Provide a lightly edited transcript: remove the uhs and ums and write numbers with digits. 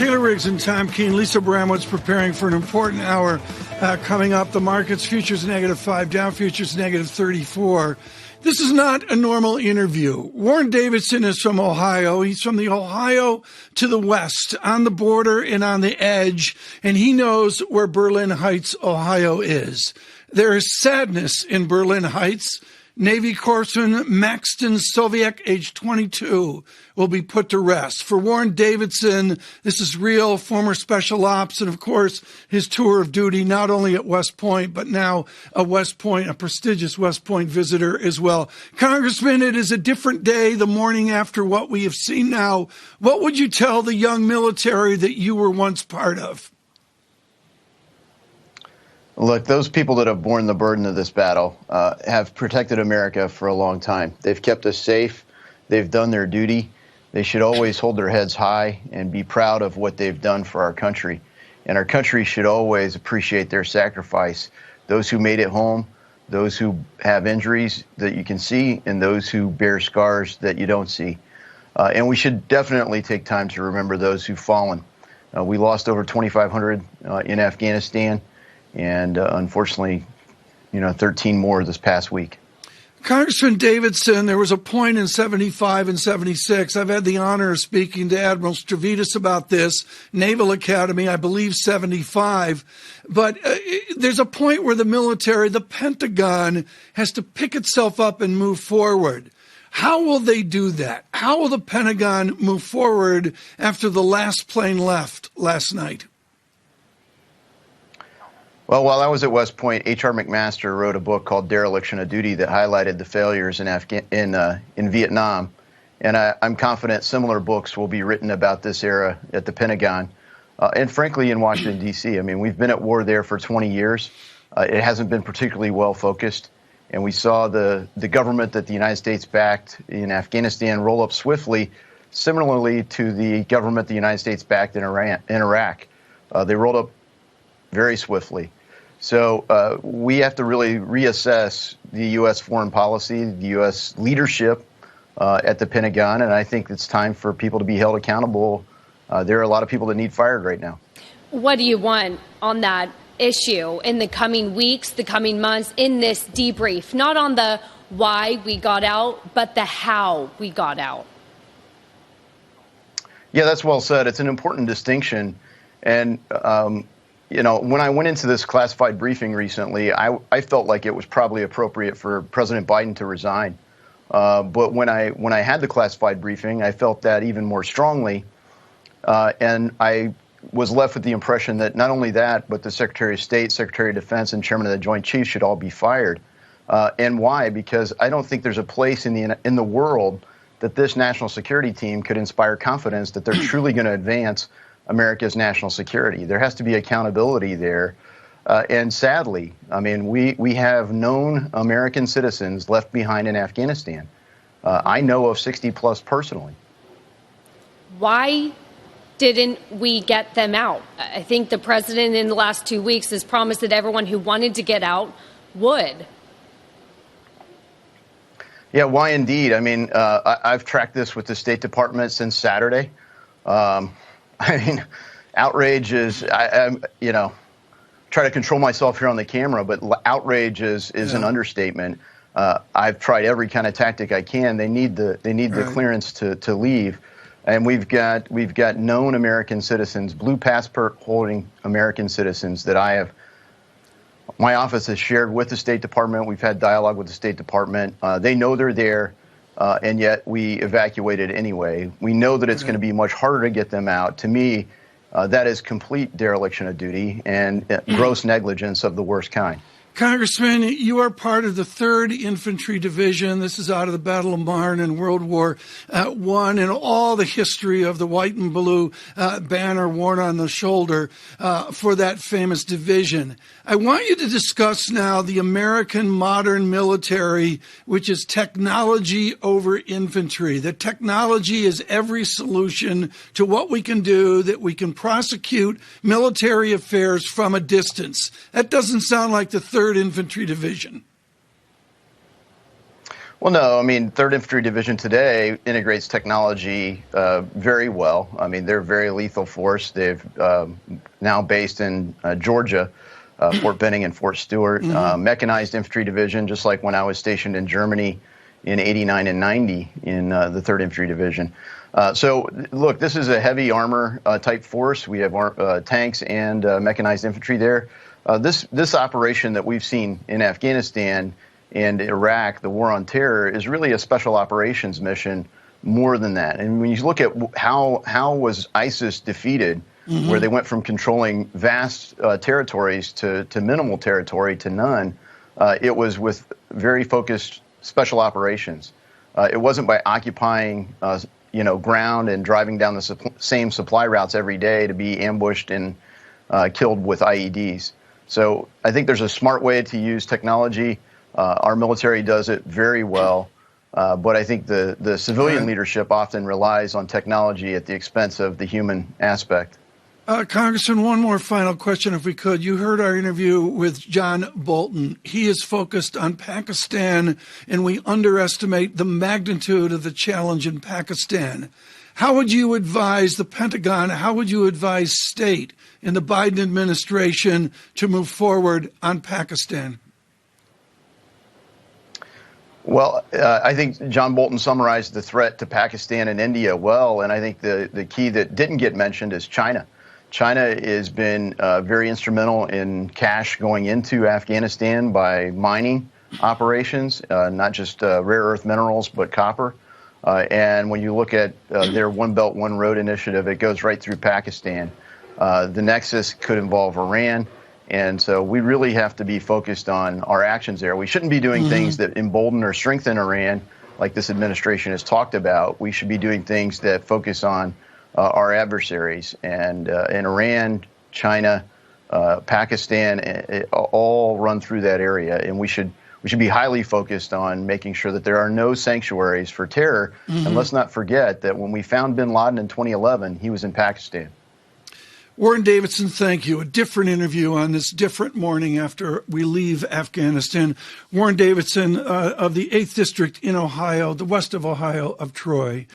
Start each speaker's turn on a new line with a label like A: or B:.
A: Taylor Riggs and Tom Keene. Lisa Bramwood's preparing for an important hour coming up. The markets, futures -5, Dow futures -34. This is not a normal interview. Warren Davidson is from Ohio. He's from the Ohio to the west, on the border and on the edge, and he knows where Berlin Heights, Ohio is. There is sadness in Berlin Heights. Navy Corpsman Maxton Soviek, age 22, will be put to rest. For Warren Davidson, this is real, former special ops, and of course, his tour of duty, not only at West Point, but now a prestigious West Point visitor as well. Congressman, it is a different day, the morning after what we have seen now. What would you tell the young military that you were once part of?
B: Look, those people that have borne the burden of this battle have protected America for a long time. They've kept us safe. They've done their duty. They should always hold their heads high and be proud of what they've done for our country. And our country should always appreciate their sacrifice. Those who made it home, those who have injuries that you can see, and those who bear scars that you don't see. And we should definitely take time to remember those who've fallen. We lost over 2,500 in Afghanistan. And unfortunately, 13 more this past week.
A: Congressman Davidson, there was a point in 75 and 76. I've had the honor of speaking to Admiral Stavridis about this, Naval Academy, I believe 75. But there's a point where the military, the Pentagon, has to pick itself up and move forward. How will they do that? How will the Pentagon move forward after the last plane left last night?
B: Well, while I was at West Point, H.R. McMaster wrote a book called Dereliction of Duty that highlighted the failures in Vietnam. And I'm confident similar books will be written about this era at the Pentagon and, frankly, in Washington, D.C. I mean, we've been at war there for 20 years. It hasn't been particularly well focused. And we saw the government that the United States backed in Afghanistan roll up swiftly, similarly to the government the United States backed in Iraq. They rolled up very swiftly. So we have to really reassess the U.S. foreign policy, the U.S. leadership at the Pentagon, and I think it's time for people to be held accountable. There are a lot of people that need fired right now.
C: What do you want on that issue in the coming weeks, the coming months, in this debrief? Not on the why we got out, but the how we got out.
B: Yeah, that's well said. It's an important distinction. And when I went into this classified briefing recently, I felt like it was probably appropriate for President Biden to resign. But when I had the classified briefing, I felt that even more strongly. And I was left with the impression that not only that, but the Secretary of State, Secretary of Defense, and Chairman of the Joint Chiefs should all be fired. And why? Because I don't think there's a place in the world that this national security team could inspire confidence that they're truly going to advance America's national security. There has to be accountability there. And sadly, I mean, we have known American citizens left behind in Afghanistan. I know of 60 plus personally.
C: Why didn't we get them out? I think the president in the last 2 weeks has promised that everyone who wanted to get out would.
B: Yeah, why indeed? I mean, I've tracked this with the State Department since Saturday. I mean, outrage is, try to control myself here on the camera, but outrage is an understatement. I've tried every kind of tactic I can. They need the clearance to leave. And we've got known American citizens, blue passport holding American citizens that my office has shared with the State Department. We've had dialogue with the State Department. They know they're there. And yet we evacuated anyway. We know that it's going to be much harder to get them out. To me, that is complete dereliction of duty and gross negligence of the worst kind.
A: Congressman, you are part of the 3rd Infantry Division. This is out of the Battle of Marne in World War I, and all the history of the white and blue banner worn on the shoulder for that famous division. I want you to discuss now the American modern military, which is technology over infantry. The technology is every solution to what we can do, that we can prosecute military affairs from a distance. That doesn't sound like the 3rd Infantry Division.
B: Well, no, I mean, 3rd Infantry Division today integrates technology very well. I mean, they're a very lethal force. They've now based in Georgia, Fort Benning and Fort Stewart. Mechanized Infantry Division, just like when I was stationed in Germany in 89 and 90 in the 3rd Infantry Division. So, look, this is a heavy armor type force. We have tanks and mechanized infantry there. This operation that we've seen in Afghanistan and Iraq, the war on terror, is really a special operations mission more than that. And when you look at how was ISIS defeated, where they went from controlling vast territories to minimal territory to none, it was with very focused special operations. It wasn't by occupying ground and driving down the same supply routes every day to be ambushed and killed with IEDs. So I think there's a smart way to use technology. Our military does it very well, but I think the civilian leadership often relies on technology at the expense of the human aspect.
A: Congressman, one more final question, if we could. You heard our interview with John Bolton. He is focused on Pakistan, and we underestimate the magnitude of the challenge in Pakistan. How would you advise the Pentagon, how would you advise state in the Biden administration to move forward on Pakistan?
B: Well, I think John Bolton summarized the threat to Pakistan and India well, and I think the key that didn't get mentioned is China. China has been very instrumental in cash going into Afghanistan by mining operations, not just rare earth minerals, but copper. And when you look at their One Belt, One Road initiative, it goes right through Pakistan. The nexus could involve Iran. And so we really have to be focused on our actions there. We shouldn't be doing things that embolden or strengthen Iran, like this administration has talked about. We should be doing things that focus on our adversaries. And Iran, China, Pakistan, all run through that area. And we should be highly focused on making sure that there are no sanctuaries for terror. And let's not forget that when we found bin Laden in 2011, he was in Pakistan.
A: Warren Davidson, thank you. A different interview on this different morning after we leave Afghanistan. Warren Davidson of the 8th District in Ohio, the west of Ohio, of Troy.